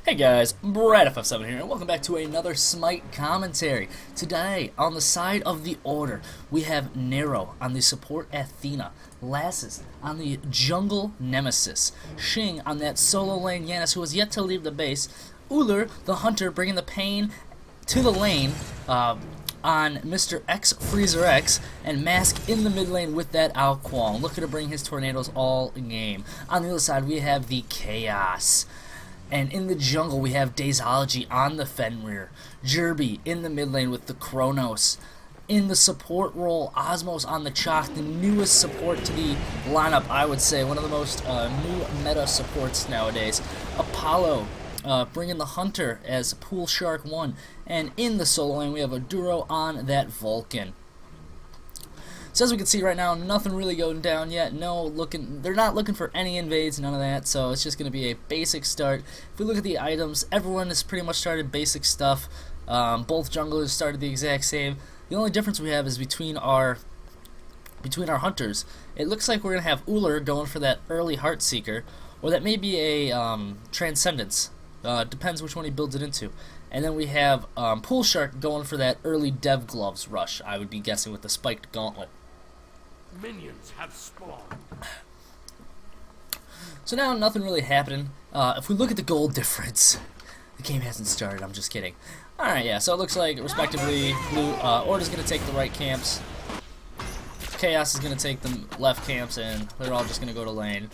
Hey guys, BradFF7 here, and welcome back to another Smite Commentary. Today, on the side of the Order, we have Nero on the support Athena, Lasses on the jungle Nemesis, Shing on that solo lane Yanis who has yet to leave the base, Ullr, the hunter, bringing the pain to the lane on Mr. X Freezer X, and Mask in the mid lane with that Ao Kuang, looking to bring his tornadoes all game. On the other side, we have the Chaos. And in the jungle, we have Daysology on the Fenrir, Jerby in the mid lane with the Kronos. In the support role, Osmos on the Chalk, the newest support to the lineup, I would say. One of the most new meta supports nowadays. Apollo bringing the Hunter as Pool Shark 1. And in the solo lane, we have Aduro on that Vulcan. So as we can see right now, nothing really going down yet. They're not looking for any invades, none of that. So it's just going to be a basic start. If we look at the items, everyone has pretty much started basic stuff. Both junglers started the exact same. The only difference we have is between our hunters. It looks like we're going to have Ullr going for that early Heartseeker, or that may be a Transcendence. Depends which one he builds it into. And then we have Pool Shark going for that early Dev Gloves rush, I would be guessing, with the spiked gauntlet. Minions have spawned. So now nothing really happening. If we look at the gold difference, the game hasn't started, I'm just kidding. Alright, yeah, so it looks like, respectively, Blue, Order's going to take the right camps, Chaos is going to take the left camps, and they're all just going to go to lane.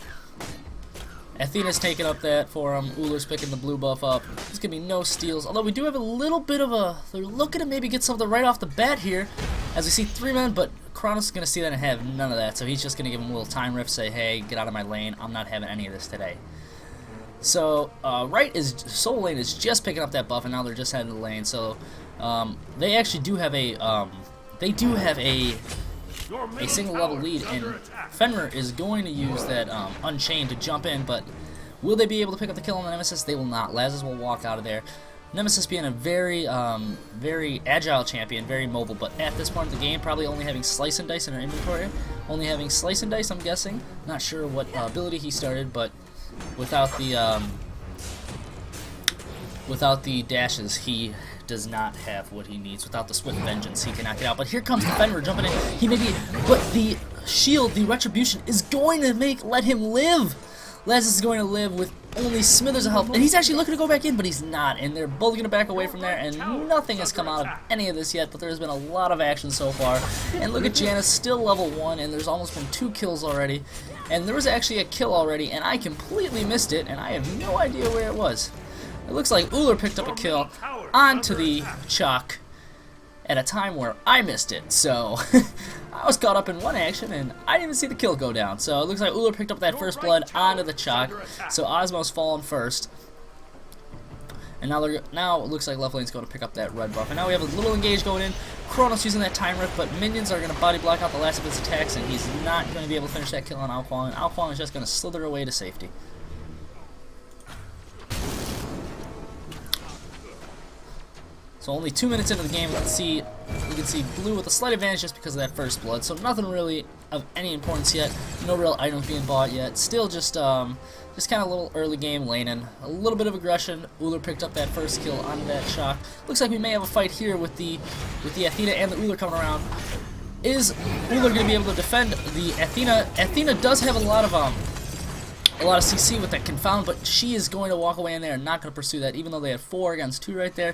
Athena's taking up that for him, Ullr's picking the blue buff up. There's going to be no steals, although we do have a little bit of a... They're looking to maybe get something right off the bat here, as we see 3 men, but Kronos is going to see that and have none of that, so he's just going to give him a little time rift, say, hey, get out of my lane, I'm not having any of this today. So, solo lane is just picking up that buff, and now they're just heading to the lane, so they actually do have a single level lead, and Fenrir is going to use that Unchained to jump in, but will they be able to pick up the kill on the Nemesis? They will not. Lazarus will walk out of there. Nemesis being a very agile champion, very mobile, but at this point in the game, probably only having Slice and Dice in her inventory. Only having Slice and Dice, I'm guessing. Not sure what ability he started, but without the dashes, he does not have what he needs. Without the Swift Vengeance, he cannot get out. But here comes the Fenrir jumping in. But the shield, the Retribution, is going to let him live. Lazarus is going to live with only smithers of health, and he's actually looking to go back in, but he's not, and they're both going to back away from there, and nothing has come out of any of this yet, but there's been a lot of action so far. And look at Janice, still level 1, and there's almost been 2 kills already, and there was actually a kill already, and I completely missed it, and I have no idea where it was. It looks like Ullr picked up a kill onto the Chalk at a time where I missed it, so I was caught up in one action and I didn't even see the kill go down. So it looks like Ullr picked up that first blood onto the Chalk, so Osmos fallen first. And now it looks like left lane's going to pick up that red buff. And now we have a little engage going in. Kronos using that time rift, but minions are going to body block out the last of his attacks, and he's not going to be able to finish that kill on Ao Kuang, and Ao Kuang is just going to slither away to safety. So only 2 minutes into the game, we can see Blue with a slight advantage just because of that first blood. So nothing really of any importance yet. No real items being bought yet. Still just kind of a little early game laning. A little bit of aggression. Ullr picked up that first kill on that Shock. Looks like we may have a fight here with the Athena and the Ullr coming around. Is Ullr going to be able to defend the Athena? Athena does have a lot of CC with that Confound, but she is going to walk away in there and not going to pursue that, even though they had 4 against 2 right there.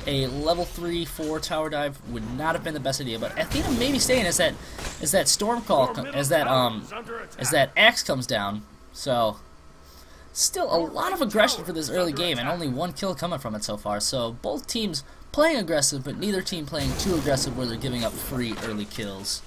A level 3/4 tower dive would not have been the best idea, but Athena may be staying as that storm call, as that axe comes down. So still a lot of aggression for this early game, and only 1 kill coming from it so far. So both teams playing aggressive, but neither team playing too aggressive where they're giving up free early kills.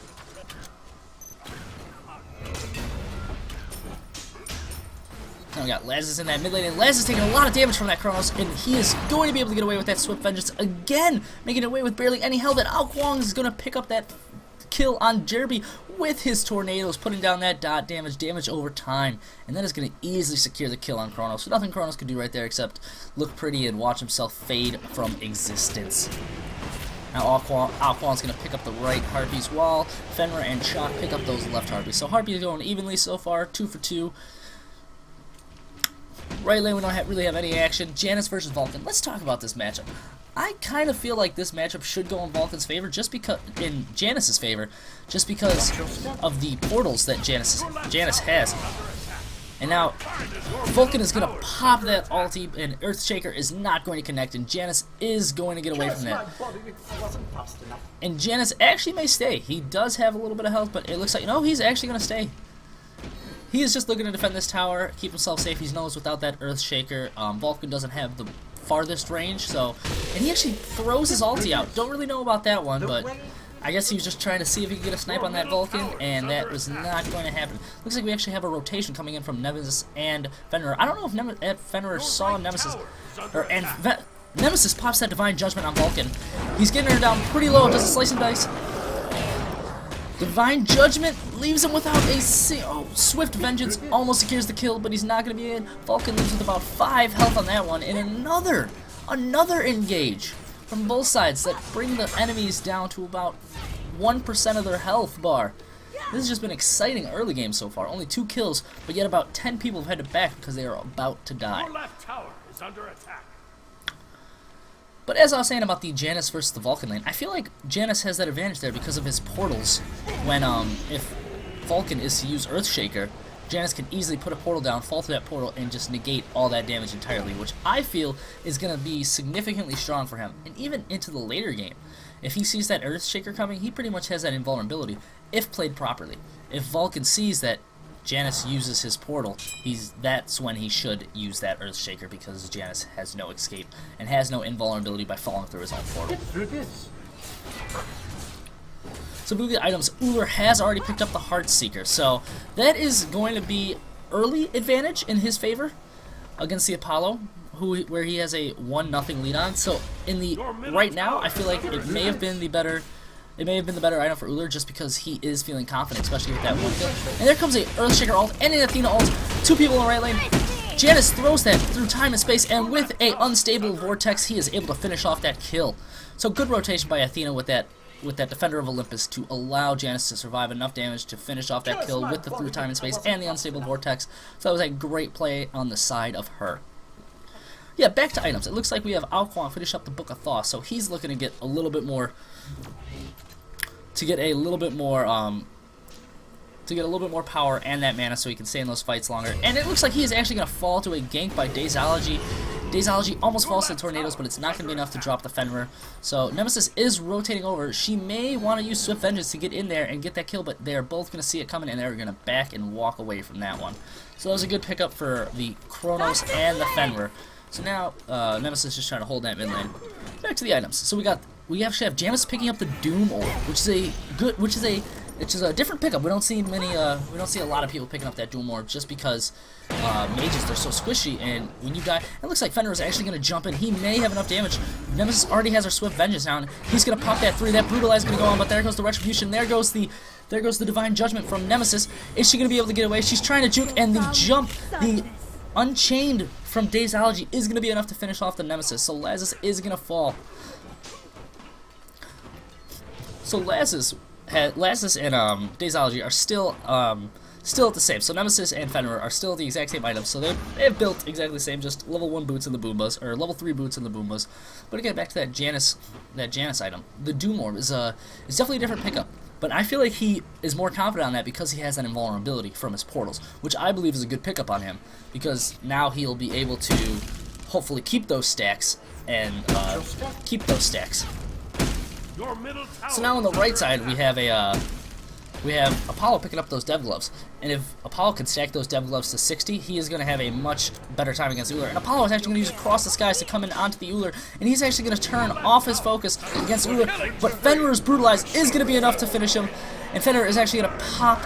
Now we got Lazarus in that mid lane, and Lazarus is taking a lot of damage from that Kronos, and he is going to be able to get away with that Swift Vengeance again, making it away with barely any health, and Ao Kuang is going to pick up that kill on Jerby with his tornadoes, putting down that dot damage over time, and that is going to easily secure the kill on Kronos. So nothing Kronos could do right there except look pretty and watch himself fade from existence. Now Ao Kuang's going to pick up the right Harpies, while Fenrir and Chalk pick up those left Harpies. So Harpies going evenly so far, 2 for 2. Right lane, we don't really have any action. Janus versus Vulcan. Let's talk about this matchup. I kind of feel like this matchup should go in Vulcan's favor, just because in Janus's favor, just because of the portals that Janus has. And now Vulcan is gonna pop that ulti, and Earthshaker is not going to connect, and Janus is going to get away from that. And Janus actually may stay. He does have a little bit of health, but it looks like no, he's actually gonna stay. He is just looking to defend this tower, keep himself safe. He knows without that Earthshaker, Vulcan doesn't have the farthest range, so, and he actually throws his ulti out. Don't really know about that one, but I guess he was just trying to see if he could get a snipe on that Vulcan, and that was not going to happen. Looks like we actually have a rotation coming in from Nemesis and Fenrir. I don't know if Fenrir saw Nemesis, Nemesis pops that Divine Judgment on Vulcan. He's getting her down pretty low, does a slice and dice. Divine Judgment leaves him without a Swift Vengeance almost secures the kill, but he's not going to be in. Vulcan leaves with about 5 health on that one, and another engage from both sides that bring the enemies down to about 1% of their health bar. This has just been exciting early game so far. Only 2 kills, but yet about 10 people have headed back because they are about to die. Your left tower is under attack. But as I was saying about the Janus versus the Vulcan lane, I feel like Janus has that advantage there because of his portals. When if Vulcan is to use Earthshaker, Janus can easily put a portal down, fall through that portal, and just negate all that damage entirely, which I feel is going to be significantly strong for him. And even into the later game, if he sees that Earthshaker coming, he pretty much has that invulnerability, if played properly. If Vulcan sees that Janus uses his portal, that's when he should use that Earthshaker, because Janus has no escape and has no invulnerability by falling through his own portal. So moving the items, Ullr has already picked up the Heartseeker, so that is going to be early advantage in his favor against the Apollo, where he has a 1-0 lead on. So in the right now, I feel like it may have been the better item for Ullr, just because he is feeling confident, especially with that 1 kill. And there comes a Earthshaker ult and an Athena ult. 2 people in the right lane. Janus throws that through time and space, and with a unstable vortex, he is able to finish off that kill. So good rotation by Athena with that Defender of Olympus to allow Janus to survive enough damage to finish off that kill with the through time and space and the unstable vortex. So that was a great play on the side of her. Yeah, back to items. It looks like we have Alquan finish up the Book of Thaw, so he's looking to get a little bit more power and that mana so he can stay in those fights longer. And it looks like he is actually going to fall to a gank by Daysology. Daysology almost falls to the tornadoes, but it's not going to be enough to drop the Fenrir. So Nemesis is rotating over. She may want to use Swift Vengeance to get in there and get that kill, but they're both going to see it coming, and they're going to back and walk away from that one. So that was a good pickup for the Kronos and the Fenrir. So now Nemesis is just trying to hold that mid lane. Back to the items. So we actually have Janus picking up the Doom Orb, which is a different pickup. We don't see a lot of people picking up that Doom Orb, just because mages, they're so squishy, and when you die, it looks like Fenrir is actually going to jump in. He may have enough damage. Nemesis already has her Swift Vengeance now, and he's going to pop that 3. That Brutalize is going to go on, but there goes the Retribution. There goes the Divine Judgment from Nemesis. Is she going to be able to get away? She's trying to juke, and the jump, the Unchained from Daysology is going to be enough to finish off the Nemesis. So Lazarus is going to fall. So Lazarus and Daysology are still at the same. So Nemesis and Fenrir are still the exact same items. So they've built exactly the same, just level 1 boots in the Boombas, or level 3 boots in the Boombas. But again, back to that Janus item. The Doom Orb is definitely a different pickup. But I feel like he is more confident on that because he has that invulnerability from his portals, which I believe is a good pickup on him, because now he'll be able to hopefully keep those stacks and So now on the right side we have Apollo picking up those Dev Gloves, and if Apollo can stack those Dev Gloves to 60, he is going to have a much better time against Ullr. And Apollo is actually going to use Across the Skies to come in onto the Ullr, and he's actually going to turn off his focus against Ullr, but Fenrir's Brutalize is going to be enough to finish him, and Fenrir is actually going to pop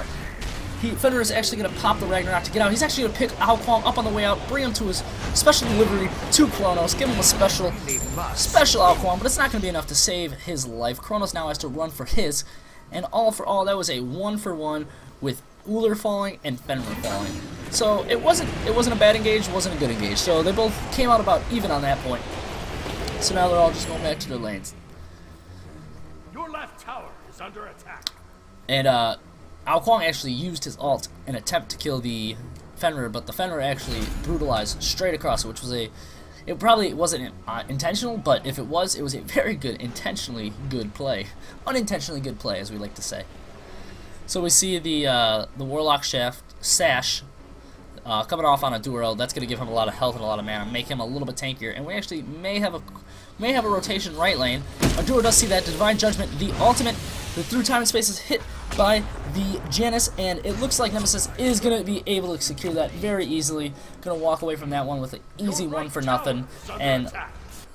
the Ragnarok to get out. He's actually going to pick Alquan up on the way out, bring him to his special delivery to Kronos, give him a special Alquan, but it's not going to be enough to save his life. Kronos now has to run for his, and all for all, that was a 1-for-1 with Ullr falling and Fenrir falling. So it wasn't a bad engage, it wasn't a good engage. So they both came out about even on that point. So now they're all just going back to their lanes. Your left tower is under attack. And Alquan actually used his ult in an attempt to kill the Fenrir, but the Fenrir actually brutalized straight across it, which was a... It probably wasn't intentional, but if it was a very good, intentionally good play. Unintentionally good play, as we like to say. So we see the Warlock Sash coming off on a Duo. That's going to give him a lot of health and a lot of mana, make him a little bit tankier, and we actually may have a rotation right lane. Our Duo does see that. Divine Judgment, the ultimate, the through time and space is hit by the Janus, and it looks like Nemesis is going to be able to secure that very easily. Going to walk away from that one with an easy one for nothing, and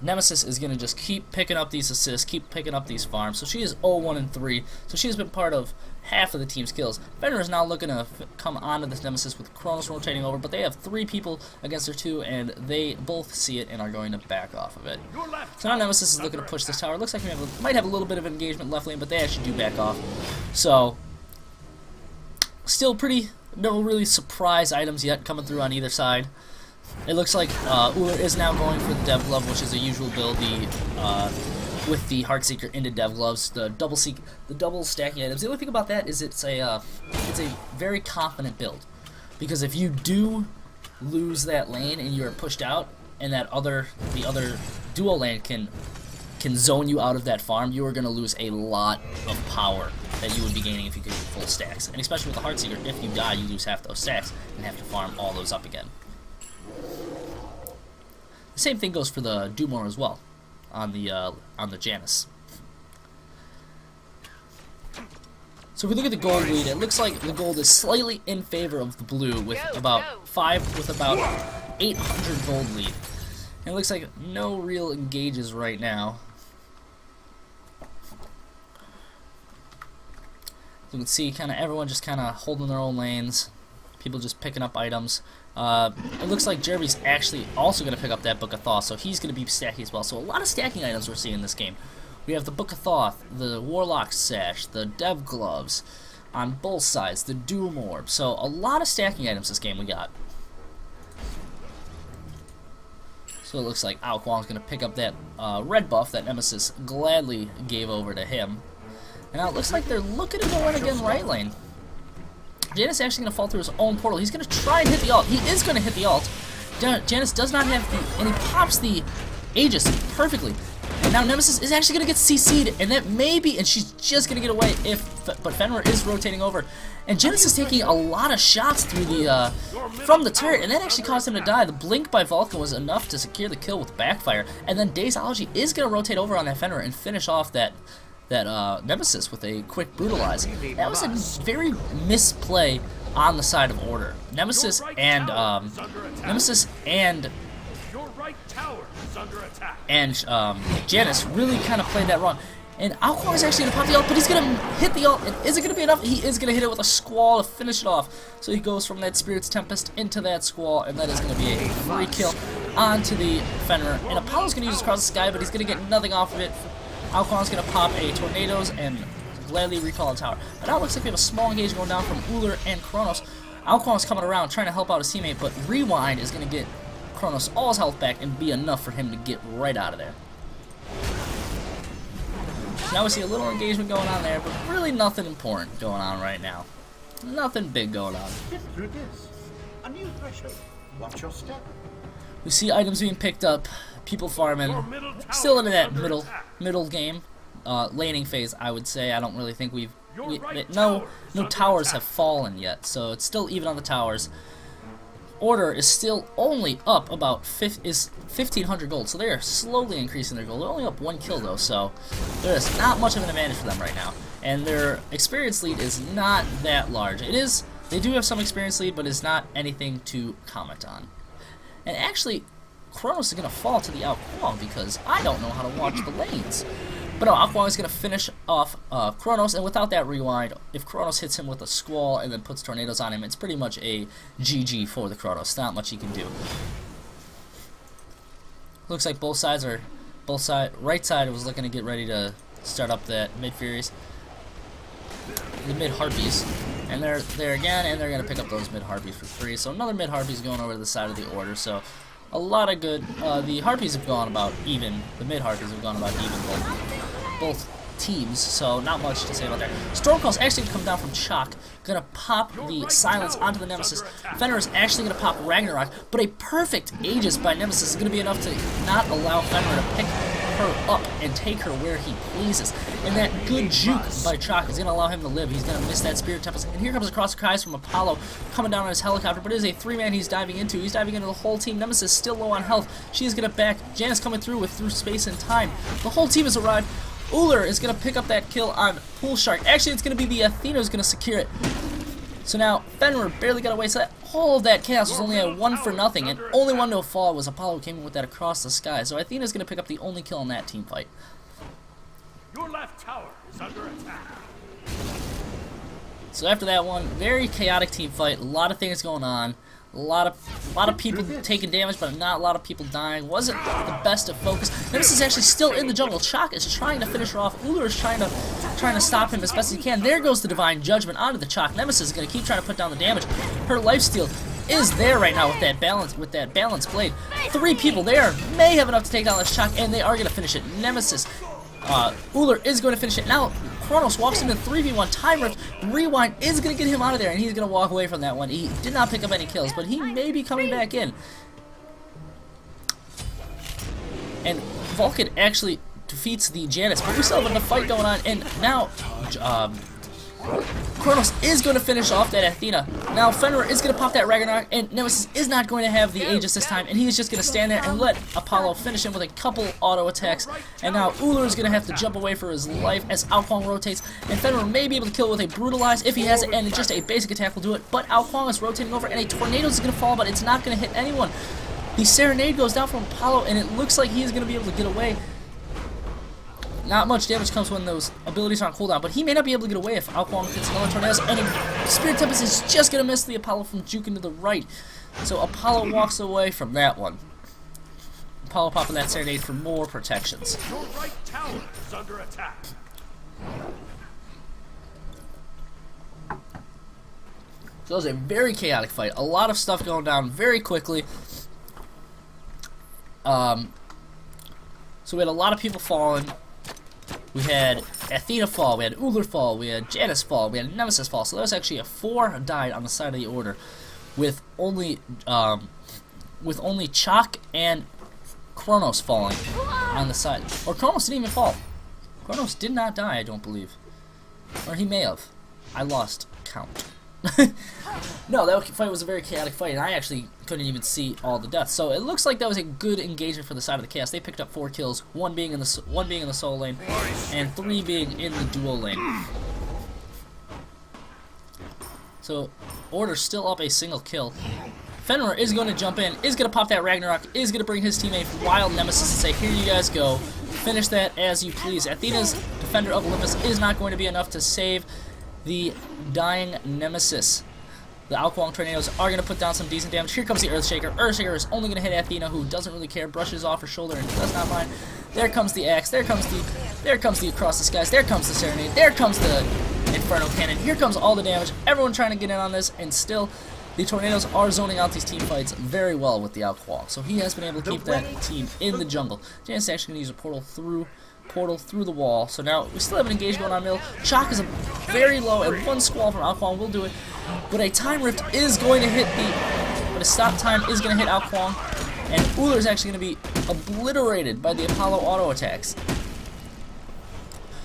Nemesis is going to just keep picking up these assists, keep picking up these farms. So she is 0-1-3, so she has been part of half of the team's kills. Fenrir is now looking to come onto this Nemesis with Kronos rotating over, but they have 3 people against their 2, and they both see it and are going to back off of it. So now Nemesis is looking to push this tower. Looks like we might have a little bit of engagement left lane, but they actually do back off. So, still no really surprise items yet coming through on either side. It looks like Uller is now going for the Dev Glove, which is a usual build, with the Heartseeker into Dev Gloves, the double stacking items. The only thing about that is it's a very confident build, because if you do lose that lane and you're pushed out, and the other duo lane can zone you out of that farm, you are going to lose a lot of power that you would be gaining if you could do full stacks. And especially with the Heartseeker, if you die, you lose half those stacks and have to farm all those up again. The same thing goes for the Doomor as well, on the Janus. So if we look at the gold lead, it looks like the gold is slightly in favor of the blue with about 800 gold lead. And it looks like no real engages right now. You can see kind of everyone just kind of holding their own lanes, people just picking up items. It looks like Jeremy's actually also going to pick up that Book of Thoth, so he's going to be stacking as well. So a lot of stacking items we're seeing in this game. We have the Book of Thoth, the Warlock Sash, the Dev Gloves on both sides, the Doom Orb. So a lot of stacking items this game we got. So it looks like Ao Kuang's going to pick up that red buff that Nemesis gladly gave over to him. And now it looks like they're looking to go in again right lane. Janus is actually going to fall through his own portal. He's going to try and hit the ult. He is going to hit the ult. Janus does not have the... And he pops the Aegis perfectly. And now Nemesis is actually going to get CC'd. And that may be... And she's just going to get away but Fenrir is rotating over. And Janus is taking a lot of shots through the... from the turret. And that actually caused him to die. The blink by Vulcan was enough to secure the kill with backfire. And then Dazeology is going to rotate over on that Fenrir and finish off that Nemesis with a quick brutalize. That was a very misplay on the side of Order. Nemesis and Janus really kind of played that wrong. And Ao Kuang is actually going to pop the ult, but he's going to hit the ult. And is it going to be enough? He is going to hit it with a Squall to finish it off. So he goes from that Spirit's Tempest into that Squall, and that is going to be a free kill onto the Fenrir. And Apollo's going to use Across the Sky, but he's going to get nothing off of it. Ao Kuang's going to pop a Tornadoes and gladly recall a tower. But now it looks like we have a small engage going down from Uller and Kronos. Ao Kuang's coming around trying to help out his teammate, but Rewind is going to get Kronos all his health back and be enough for him to get right out of there. Now we see a little engagement going on there, but really nothing important going on right now. Nothing big going on. Through this, a new threshold. Watch your step. We see items being picked up, people farming, still into that middle game, laning phase, I would say. I don't really think no towers have fallen yet, so it's still even on the towers. Order is still only up about 1,500 gold, so they are slowly increasing their gold. They're only up 1 kill though, so there is not much of an advantage for them right now. And their experience lead is not that large. They do have some experience lead, but it's not anything to comment on. And actually, Kronos is going to fall to the Ao Kuang because I don't know how to watch the lanes. But no, Ao Kuang is going to finish off Kronos, and without that rewind, if Kronos hits him with a Squall and then puts Tornadoes on him, it's pretty much a GG for the Kronos. Not much he can do. Looks like right side was looking to get ready to start up that mid-Furies. The mid-Harpies. And they're there again, and they're going to pick up those mid-Harpies for free. So another mid-Harpies going over to the side of the Order. So a lot of good. The Harpies have gone about even. The mid-Harpies have gone about even. Both teams, so not much to say about that. Stormcall's actually going to come down from Chalk, going to pop the silence onto the Nemesis. Fenrir is actually going to pop Ragnarok, but a perfect Aegis by Nemesis is going to be enough to not allow Fenrir to pick her up and take her where he pleases. And that good juke by Chalk is going to allow him to live. He's going to miss that Spirit Tempest. And here comes Across the Skies from Apollo coming down on his helicopter, but it is a 3-man he's diving into. He's diving into the whole team. Nemesis still low on health. She's going to back. Janice coming through space and time. The whole team has arrived. Uller is going to pick up that kill on Pool Shark. Actually, it's going to be the Athena who's going to secure it. So now, Fenrir barely got away, so that all of that chaos was only a 1 for nothing, and only one to a fall was Apollo who came in with that Across the Sky. So Athena's going to pick up the only kill in that team fight. Your left tower is under attack. So after that one, very chaotic team fight, a lot of things going on. A lot of people taking damage, but not a lot of people dying. Wasn't the best of focus. Nemesis is actually still in the jungle. Chalk is trying to finish her off. Uller is trying to stop him as best as he can. There goes the Divine Judgment onto the Chalk. Nemesis is going to keep trying to put down the damage. Her lifesteal is there right now with that balance blade. 3 people there may have enough to take down this Chalk, and they are going to finish it. Nemesis, Uller is going to finish it. Now, Kronos walks into 3v1 time rift. Rewind is going to get him out of there, and he's going to walk away from that one. He did not pick up any kills, but he may be coming back in. And Vulcan actually defeats the Janus, but we still have a fight going on, and now Kronos is going to finish off that Athena. Now Fenrir is going to pop that Ragnarok, and Nemesis is not going to have the Aegis this time, and he is just going to stand there and let Apollo finish him with a couple auto attacks. And now Uller is going to have to jump away for his life as Ao Kuang rotates, and Fenrir may be able to kill with a Brutalize if he has it, and just a basic attack will do it. But Ao Kuang is rotating over, and a Tornado is going to fall, but it's not going to hit anyone. The Serenade goes down from Apollo, and it looks like he's going to be able to get away. Not much damage comes when those abilities are on cooldown, but he may not be able to get away if Ao Kuang hits another Tornado, and Spirit Tempest is just going to miss the Apollo from juking to the right. So Apollo walks away from that one. Apollo popping that Serenade for more protections. Your right tower is under attack. So it was a very chaotic fight. A lot of stuff going down very quickly. So we had a lot of people falling. We had Athena fall, we had Uller fall, we had Janus fall, we had Nemesis fall. So that was actually a 4 died on the side of the order, with only Chalk and Kronos falling on the side. Or Kronos didn't even fall. Kronos did not die, I don't believe. Or he may have. I lost count. No, that fight was a very chaotic fight, and I actually couldn't even see all the deaths. So it looks like that was a good engagement for the side of the chaos. They picked up 4 kills, one being in the solo lane, and 3 being in the duo lane. So Order's still up a single kill. Fenrir is going to jump in, is going to pop that Ragnarok, is going to bring his teammate Wild Nemesis and say, here you guys go, finish that as you please. Athena's Defender of Olympus is not going to be enough to save the dying Nemesis. The Ao Kuang Tornadoes are going to put down some decent damage. Here comes the Earthshaker. Earthshaker is only going to hit Athena, who doesn't really care, brushes off her shoulder and does not mind. There comes the axe. There comes the Across the Skies. There comes the Serenade. There comes the Inferno Cannon. Here comes all the damage. Everyone trying to get in on this, and still the Tornadoes are zoning out these team fights very well with the Ao Kuang. So he has been able to keep that team in the jungle. Jan's actually going to use a portal through the wall. So now we still have an engage going on middle. Chalk is very low, and 1 squall from Ao Kuang will do it. But a time rift is going to hit but a stop time is going to hit Ao Kuang, and Uller is actually going to be obliterated by the Apollo auto attacks.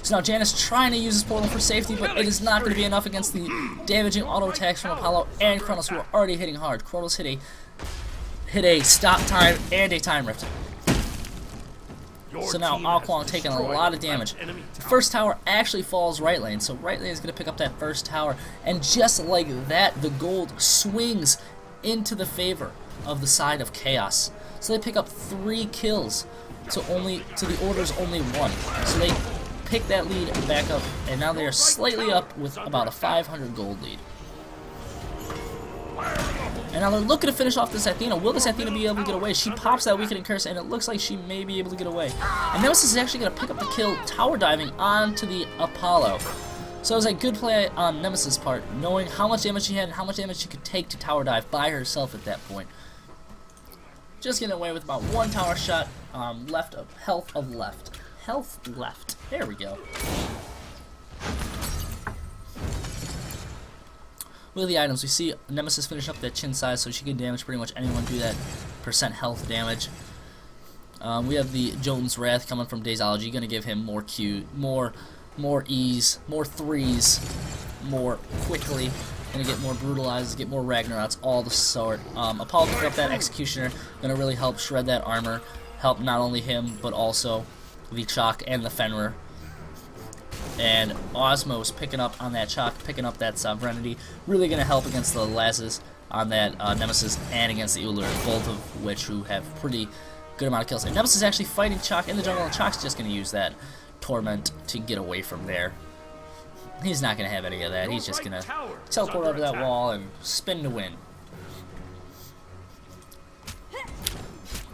So now Janus trying to use his portal for safety, but it is not going to be enough against the damaging auto attacks from Apollo and Kronos, who are already hitting hard. Kronos hit a stop time and a time rift. So now Ao Kuang taking a lot of damage. The first tower actually falls right lane, so right lane is going to pick up that first tower, and just like that, the gold swings into the favor of the side of Chaos. So they pick up 3 kills to the Order's only 1. So they pick that lead back up, and now they are slightly up with about a 500 gold lead. And now they're looking to finish off this Athena. Will this Athena be able to get away? She pops that Weakening Curse, and it looks like she may be able to get away. And Nemesis is actually going to pick up the kill, tower diving onto the Apollo. So it was a good play on Nemesis' part, knowing how much damage she had and how much damage she could take to tower dive by herself at that point. Just getting away with about 1 tower shot left of health of left. health left. There we go. With the items, we see Nemesis finish up that chin size, so she can damage pretty much anyone, do that percent health damage. We have the Jotun's Wrath coming from Daysology, gonna give him more more ease, more threes, more quickly. Gonna get more brutalizes, get more Ragnaroks, all the sort. Apollo picking up that Executioner, gonna really help shred that armor, help not only him but also the Chalk and the Fenrir. And Osmos picking up on that Chalk, picking up that Sovereignty, really gonna help against the Lasses on that Nemesis and against the Uller, both of which who have pretty good amount of kills. And Nemesis is actually fighting Chalk in the jungle, and Chalk's just gonna use that Torment to get away from there. He's not going to have any of that. He's just going to teleport over that wall and spin to win.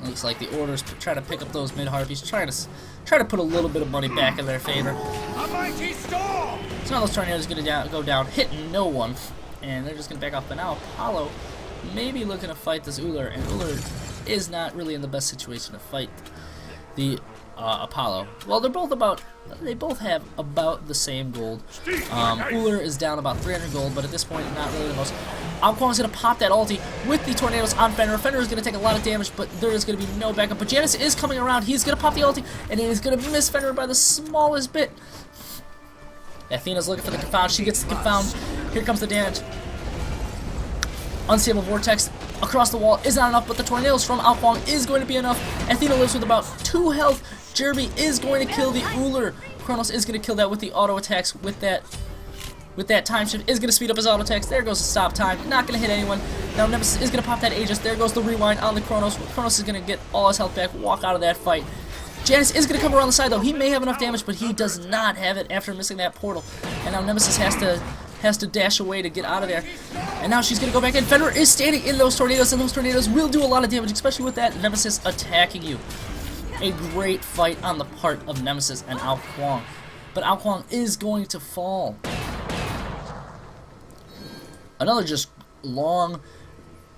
Looks like the Order's trying to pick up those mid-harpies, trying to put a little bit of money back in their favor. A mighty storm! So now those tornadoes are going to go down, hitting no one, and they're just going to back off. But now Apollo may be looking to fight this Uller, and Uller is not really in the best situation to fight the Apollo. Well, they both have about the same gold. Uller is down about 300 gold, but at this point, not really the most. Alquan's going to pop that ulti with the tornadoes on Fenrir. Fenrir is going to take a lot of damage, but there is going to be no backup. But Janus is coming around. He's going to pop the ulti, and he is going to miss Fenrir by the smallest bit. Athena's looking for the confound. She gets the confound. Here comes the damage. Unstable Vortex across the wall is not enough, but the tornadoes from Alquang is going to be enough. Athena lives with about 2 health. Jeremy is going to kill the Uller. Kronos is going to kill that with the auto attacks. With that time shift, is going to speed up his auto attacks. There goes the stop time. Not going to hit anyone. Now Nemesis is going to pop that Aegis. There goes the rewind on the Kronos. Kronos is going to get all his health back, walk out of that fight. Janus is going to come around the side though. He may have enough damage, but he does not have it after missing that portal. And now Nemesis has to dash away to get out of there. And now she's going to go back in. Fenrir is standing in those tornadoes, and those tornadoes will do a lot of damage, especially with that Nemesis attacking you. A great fight on the part of Nemesis and Alquang. But Alquang is going to fall. Another just long...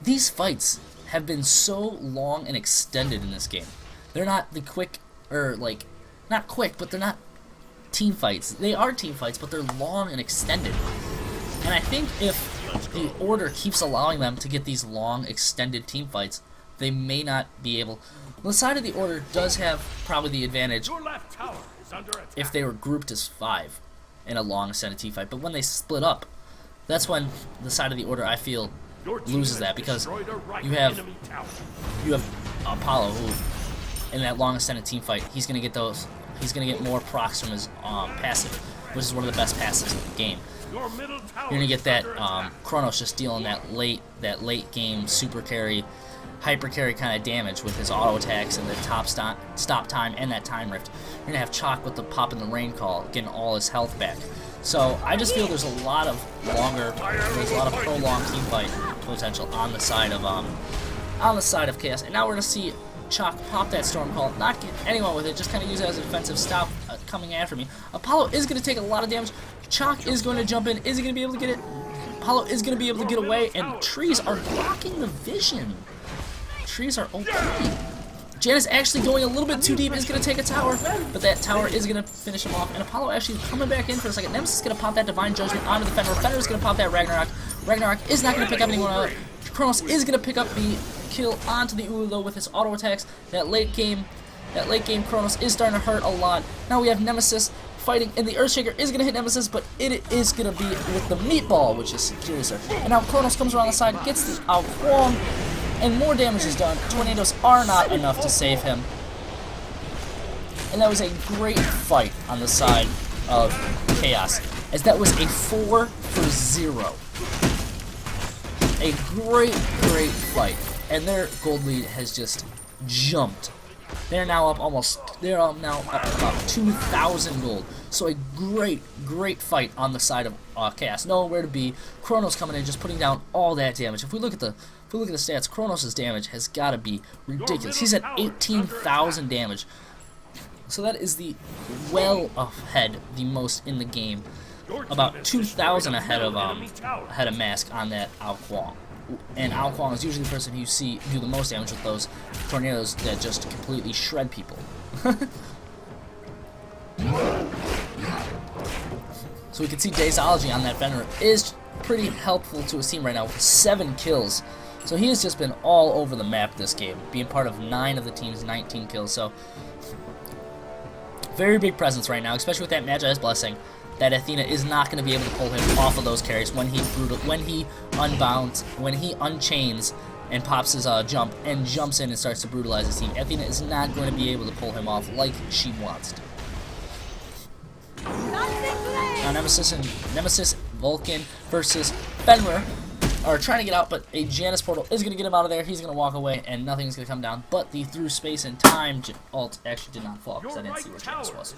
These fights have been so long and extended in this game. They're not the quick, or like, not quick, but they're not team fights. They are team fights, but they're long and extended. And I think if the Order keeps allowing them to get these long, extended team fights, they may not be able... The side of the Order does have probably the advantage if they were grouped as 5 in a long extended team fight. But when they split up, that's when the side of the Order, I feel, loses that, because you have Apollo, who in that long extended team fight, he's gonna get more procs from his passive, which is one of the best passives in the game. You're gonna get that Kronos just dealing that late game super carry, hyper carry kind of damage with his auto attacks and the stop time and that time rift. You're gonna have Chalk with the pop in the rain call, getting all his health back. So I just feel there's a lot of prolonged team fight potential on the side of Chaos. And now we're gonna see Chalk pop that storm call, not get anyone with it, just kind of use it as a defensive stop coming after me. Apollo is going to take a lot of damage. Chalk is going to jump in. Is he going to be able to get it? Apollo is going to be able to get away, and trees are blocking the vision. Trees are open. Janus actually going a little bit too deep is going to take a tower, but that tower is going to finish him off. And Apollo actually coming back in for a second. Nemesis is going to pop that Divine Judgment onto the Fenrir. Fenrir is going to pop that Ragnarok. Ragnarok is not going to pick up anyone else. Kronos is going to pick up the kill onto the Uller though with his auto attacks. That late game Kronos is starting to hurt a lot. Now we have Nemesis fighting, and the Earthshaker is going to hit Nemesis, but it is going to be with the Meatball, which is secures her. And now Kronos comes around the side, gets the Alquang, and more damage is done. Tornadoes are not enough to save him. And that was a great fight on the side of Chaos, as that was a 4-0. A great fight, and their gold lead has just jumped. They're now up about 2,000 gold. So a great fight on the side of Chaos. Knowing where to be. Kronos coming in, just putting down all that damage. If we look at the stats, Kronos' damage has got to be ridiculous. He's at 18,000 damage. So that is the ahead, the most in the game. About 2,000 ahead of Mask on that Alquang. And Alquang is usually the person who you see do the most damage with those tornadoes that just completely shred people. So we can see Daysology on that Fenrir is pretty helpful to his team right now with 7 kills. So he has just been all over the map this game, being part of 9 of the team's 19 kills. So very big presence right now, especially with that Magi's Blessing. That Athena is not going to be able to pull him off of those carries when he unchains and pops his jump and jumps in and starts to brutalize his team. Athena is not going to be able to pull him off like she wants to. Now Nemesis Vulcan versus Fenrir are trying to get out, but a Janus portal is going to get him out of there. He's going to walk away, and nothing's going to come down. But the through space and time ult actually did not fall because I didn't see where Janus was.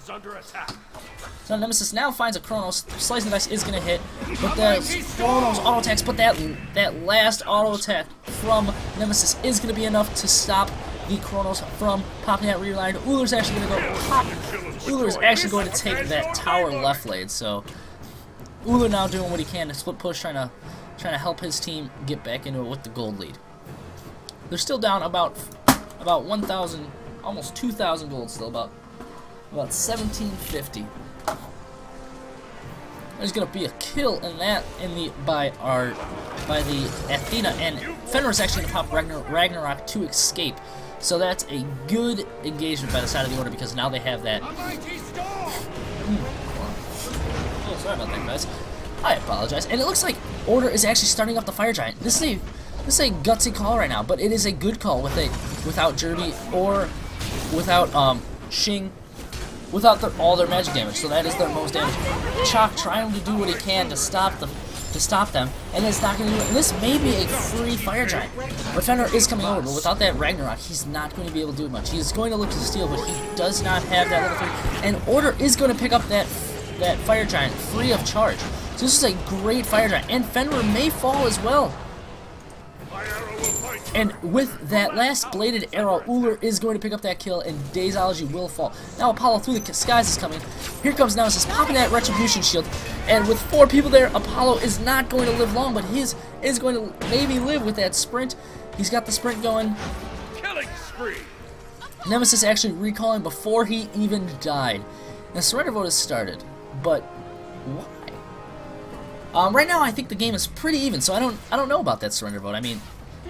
So Nemesis now finds a Chronos. Slice and Dice is going to hit, but the Chronos auto attacks. But that last auto attack from Nemesis is going to be enough to stop the Chronos from popping that rear line. Ullr's actually going to go pop. Ullr is actually going to take that tower left lane. So Ullr now doing what he can to split push, trying to help his team get back into it with the gold lead. They're still down about 1,000, almost 2,000 gold still, about 1,750. There's gonna be a kill in that by the Athena, and Fenrir's actually gonna pop Ragnarok to escape. So that's a good engagement by the side of the order because now they have that. Oh, sorry about that, guys. I apologize. And it looks like Order is actually starting up the Fire Giant. This is a gutsy call right now, but it is a good call without Jerby or without Xing, without all their magic damage. So that is their most damage. Chalk trying to do what he can to stop them, and it's not going to do it. And this may be a free Fire Giant, but Fenrir is coming over. But without that Ragnarok, he's not going to be able to do much. He's going to look to steal, but he does not have that level 3. And Order is going to pick up that Fire Giant free of charge. So this is a great Fire Giant, and Fenrir may fall as well. And with that last bladed arrow, Ullr is going to pick up that kill, and Daysology will fall. Now Apollo through the skies is coming. Here comes Nemesis popping that Retribution shield, and with 4 people there, Apollo is not going to live long, but his is going to maybe live with that sprint. He's got the sprint going. Killing spree. Nemesis actually recalling before he even died. The surrender vote has started, but why? Right now, I think the game is pretty even, so I don't know about that surrender vote. I mean,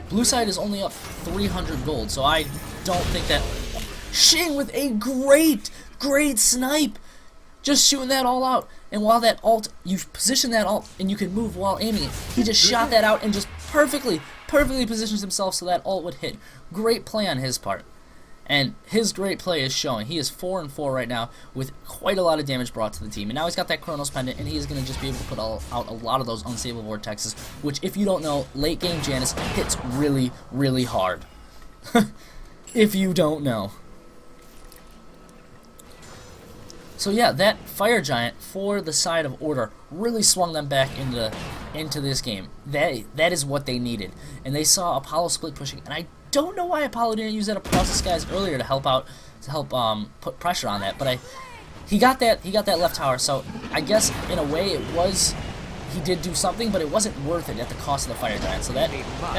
blue side is only up 300 gold, so I don't think that. Xing with a great snipe, just shooting that all out. And while that ult, you position that ult, and you can move while aiming it. He just shot that out and just perfectly positions himself so that ult would hit. Great play on his part. And his great play is showing. He is 4-4 right now with quite a lot of damage brought to the team. And now he's got that Chronos Pendant, and he is going to just be able to put out a lot of those unstable vortexes, which, if you don't know, late game Janus hits really, really hard. If you don't know. So yeah, that Fire Giant for the side of Order really swung them back into this game. That is what they needed. And they saw Apollo split pushing, and I don't know why Apollo didn't use that across the skies earlier to help put pressure on that, but he got that left tower. So I guess in a way he did do something, but it wasn't worth it at the cost of the Fire Giant. So that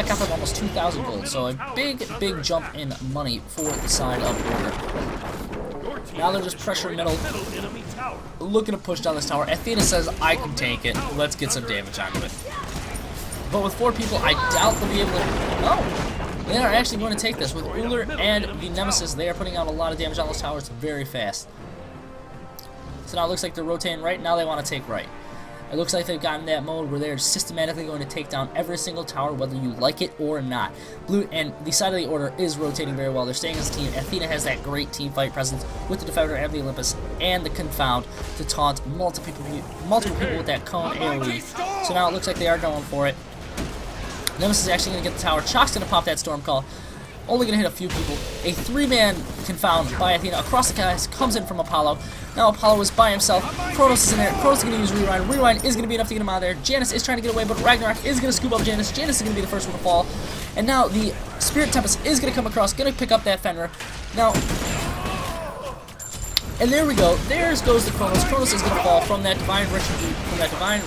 got them almost 2,000 gold. So a big jump in money for the side of Order. Now they're just pressuring middle, looking to push down this tower. Athena says, "I can tank it. Let's get some damage onto it." But with 4 people, I doubt they'll be able to. Oh. They are actually going to take this. With Ullr and the Nemesis, they are putting out a lot of damage on those towers very fast. So now it looks like they're rotating right. Now they want to take right. It looks like they've gotten that mode where they're systematically going to take down every single tower, whether you like it or not. Blue and the side of the Order is rotating very well. They're staying as a team. Athena has that great team fight presence with the Defender and the Olympus and the Confound to taunt multiple people with that cone AoE. So now it looks like they are going for it. Nemesis is actually going to get the tower. Chalk's going to pop that Storm Call. Only going to hit a few people. A 3-man Confound by Athena across the skies comes in from Apollo. Now Apollo is by himself. Chronos is in there. Chronos is going to use Rewind. Rewind is going to be enough to get him out of there. Janus is trying to get away, but Ragnarok is going to scoop up Janus. Janus is going to be the first one to fall. And now the Spirit Tempest is going to come across, going to pick up that Fenrir. Now, and there we go. There goes the Chronos. Chronos is going to fall from that Divine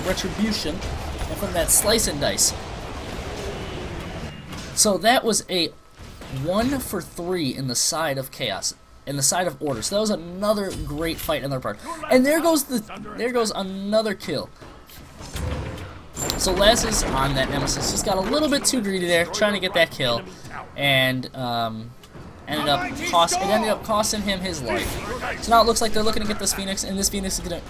Retribution, and from that Slice and Dice. So that was a 1 for 3 in the side of Chaos. in the side of Order. So that was another great fight on their part. And there goes another kill. So Lasses on that Nemesis just got a little bit too greedy there, trying to get that kill, and ended up costing him his life. So now it looks like they're looking to get this Phoenix, and this Phoenix is going to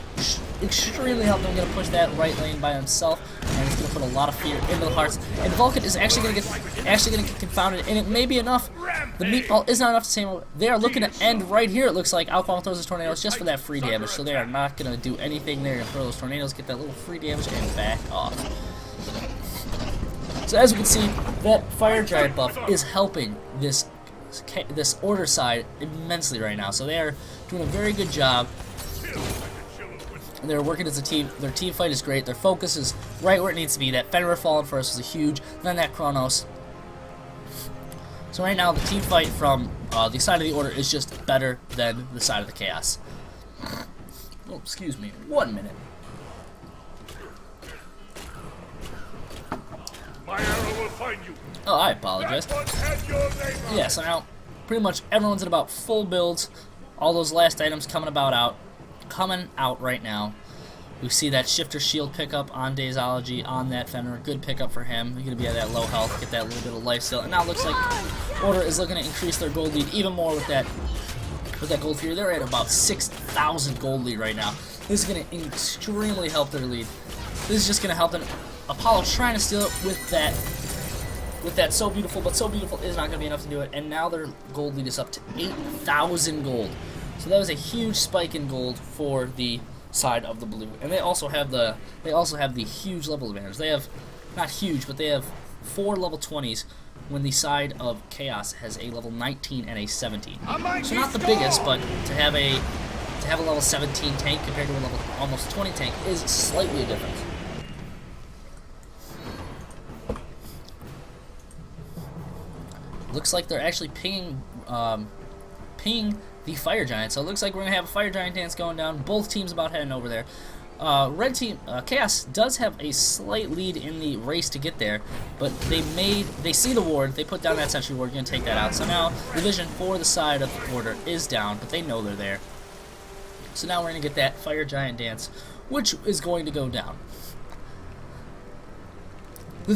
extremely help them. Going to push that right lane by himself, and it's going to put a lot of fear into the hearts. And Vulcan is actually going to get confounded, and it may be enough. The meatball is not enough to save him. They are looking to end right here. It looks like Alquan throws his tornadoes just for that free damage, so they are not going to do anything. They're going to throw those tornadoes, get that little free damage, and back off. So as we can see, that Fire Giant buff is helping this Order side immensely right now. So they are doing a very good job. They're working as a team. Their team fight is great. Their focus is right where it needs to be. That Fenrir falling first was a huge. Then that Kronos. So right now the team fight from the side of the Order is just better than the side of the Chaos. Oh, excuse me. 1 minute. My arrow will find you. Oh, I apologize. Yeah, so now pretty much everyone's at about full builds. All those last items coming out right now. We see that Shifter Shield pickup on Daysology on that Fenrir. Good pickup for him. He's going to be at that low health, get that little bit of life steal. And now it looks like Order is looking to increase their gold lead even more with that gold fear. They're at about 6,000 gold lead right now. This is going to extremely help their lead. This is just going to help them. Apollo trying to steal it with that So Beautiful, but So Beautiful is not going to be enough to do it, and now their gold lead is up to 8,000 gold. So that was a huge spike in gold for the side of the blue, and they also have the huge level advantage. They have not huge, but they have 4 level 20s when the side of Chaos has a level 19 and a 17. So not the biggest, but to have a level 17 tank compared to a level almost 20 tank is slightly a difference. Looks like they're actually pinging the Fire Giant. So it looks like we're going to have a Fire Giant dance going down. Both teams about heading over there. Red team, Chaos does have a slight lead in the race to get there, but they see the ward, they put down that sentry ward, going to take that out. So now the vision for the side of the Order is down, but they know they're there. So now we're going to get that Fire Giant dance, which is going to go down. The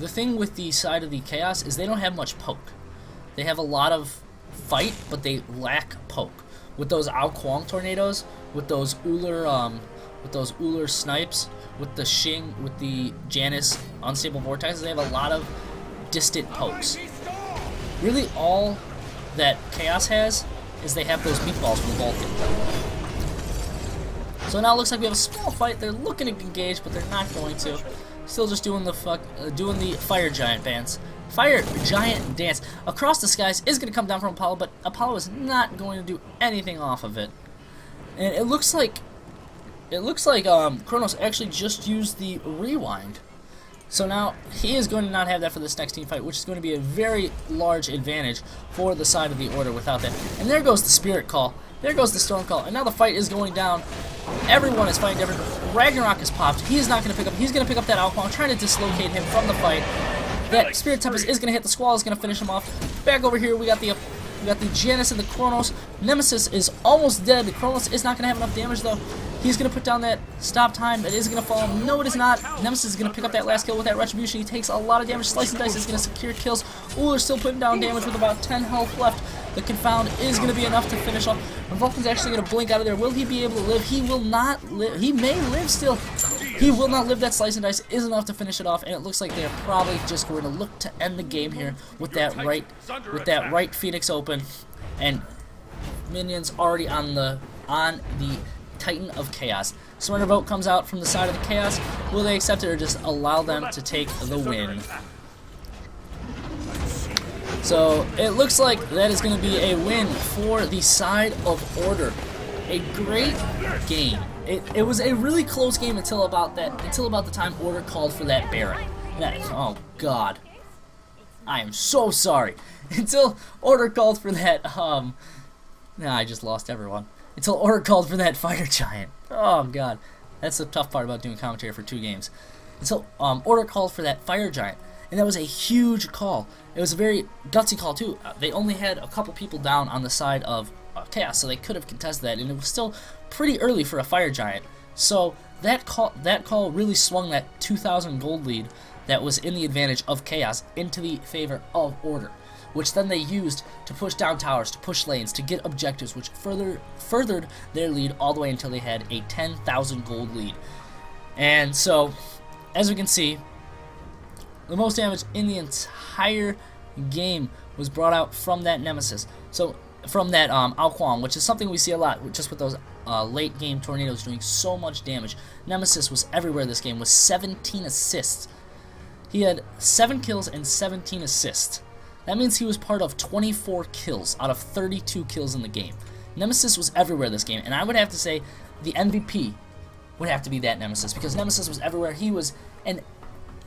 thing with the side of the Chaos is they don't have much poke. They have a lot of fight, but they lack poke. With those Ao Kuang tornadoes, with those Uller snipes, with the Xing, with the Janus unstable vortexes, they have a lot of distant pokes. Really, all that Chaos has is they have those meatballs from Vulcan. So now it looks like we have a small fight. They're looking to engage, but they're not going to. Still just doing the Fire Giant dance. Fire Giant dance across the skies is going to come down from Apollo, but Apollo is not going to do anything off of it. And it looks like Kronos actually just used the rewind. So now he is going to not have that for this next team fight, which is going to be a very large advantage for the side of the Order without that. And there goes the Spirit Call. There goes the Storm Call. And now the fight is going down. Everyone is fighting different. Ragnarok is popped. He's not going to pick up. He's going to pick up that Ao Kuang, trying to dislocate him from the fight. That Spirit Tempest is going to hit. The Squall is going to finish him off. Back over here, we got the Janus and the Kronos. Nemesis is almost dead. The Kronos is not going to have enough damage, though. He's going to put down that stop time. It is going to fall. No, it is not. Nemesis is going to pick up that last kill with that Retribution. He takes a lot of damage. Slice and Dice is going to secure kills. Uller's still putting down damage with about 10 health left. The Confound is going to be enough to finish off. And Vulcan's actually going to blink out of there. Will he be able to live? He will not live. He may live still. He will not live. That Slice and Dice is enough to finish it off, and it looks like they're probably just going to look to end the game here with that right Phoenix open, and minions already on the Titan of Chaos. Surrender vote comes out from the side of the Chaos. Will they accept it or just allow them to take the win? So it looks like that is going to be a win for the side of Order. A great game. It was a really close game until about the time Order called for that Baron. Oh God, I am so sorry. Until Order called for that I just lost everyone. Until Order called for that Fire Giant. Oh God, that's the tough part about doing commentary for 2 games. Until Order called for that Fire Giant, and that was a huge call. It was a very gutsy call too. They only had a couple people down on the side of Chaos, so they could have contested that, and it was still pretty early for a Fire Giant. So that call really swung that 2,000 gold lead that was in the advantage of Chaos into the favor of Order, which then they used to push down towers, to push lanes, to get objectives, which furthered their lead all the way until they had a 10,000 gold lead. And so, as we can see, the most damage in the entire game was brought out from that Nemesis. So, from that Alquan, which is something we see a lot, just with those late game tornadoes doing so much damage. Nemesis was everywhere this game, with 17 assists. He had 7 kills and 17 assists. That means he was part of 24 kills out of 32 kills in the game. Nemesis was everywhere this game, and I would have to say the MVP would have to be that Nemesis, because Nemesis was everywhere. He was, and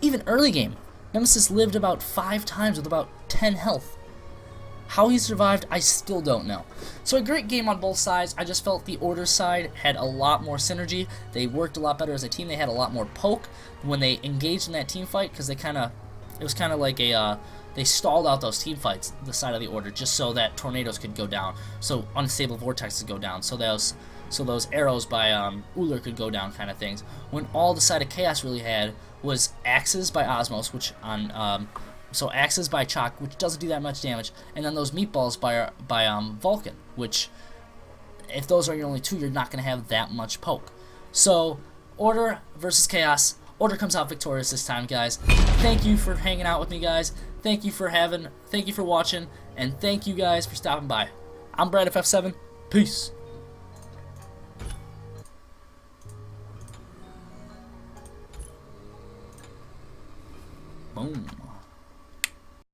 even early game, Nemesis lived about 5 times with about 10 health. How he survived, I still don't know. So a great game on both sides. I just felt the Order side had a lot more synergy. They worked a lot better as a team. They had a lot more poke when they engaged in that team fight, because it was kind of like a, they stalled out those team fights, the side of the Order, just so that tornadoes could go down, so unstable vortexes could go down, so those arrows by Uller could go down, kind of things. When all the side of Chaos really had was axes by Osmos, which on so axes by Chalk, which doesn't do that much damage, and then those meatballs by Vulcan, which if those are your only two, you're not going to have that much poke. So Order versus Chaos. Order comes out victorious this time, guys. Thank you for hanging out with me, guys. Thank you for watching, and thank you guys for stopping by. I'm Brad FF7. Peace.